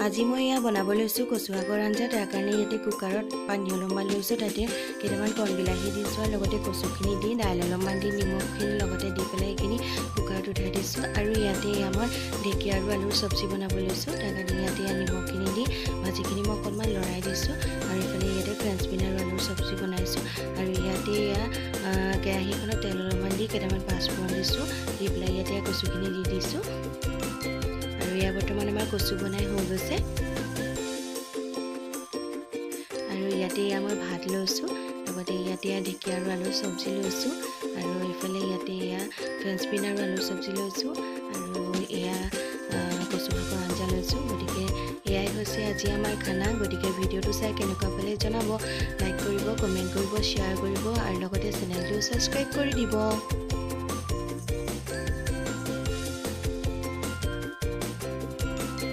আজি মই ইয়া বনাব লৈছো কচু শাকৰ আঞ্জা তাৰ কাৰণে ইয়াতে কুকাৰত পানী অলপমান লৈছো তাতে কেইটামান কণ বিলাহী দিছো আৰু লগতে কচুখিনি দি দাইল অলপমান দি নিমখখিনি লগতে দি পেলাই এইখিনি কুকাৰত উঠাই দিছো আৰু ইয়াতে আমাৰ ঢেকীয়া আৰু আলুৰ চব্জি বনাব লৈছো তাৰ কাৰণে ইয়াতে নিমখখিনি দি ভাজিখিনি মই অকণমান লৰাই দিছো আৰু ইফালে ইয়াতে ফ্ৰেঞ্চ বিন আৰু আলুৰ চব্জি বনাইছো আৰু ইয়াতে কেৰাহীখনত তেল অলপমান দি কেইটামান পাঁচফোৰণ দিছো দি পেলাই ইয়াতে কচুখিনি দি দিছো আৰু ইয়া বৰ্তমান আমাৰ কচু বনাই হৈ গৈছে আৰু ইয়াতে মই ভাত লৈছো লগতে ইয়াতে ঢেকীয়া আৰু আলুৰ চব্জি লৈছো আৰু ইফালে ইয়াতে ফ্ৰেঞ্চ বিন আৰু আলুৰ চব্জি লৈছো আৰু এয়া কচু শাকৰ আঞ্জা লৈছো গতিকে এয়াই হৈছে আজি আমাৰ খানা গতিকে ভিডিঅ'টো চাই কেনেকুৱা পালে জনাব লাইক কৰিব কমেণ্ট কৰিব শ্বেয়াৰ কৰিব আৰু লগতে চেনেলটো ছাবস্ক্ৰাইব কৰি দিব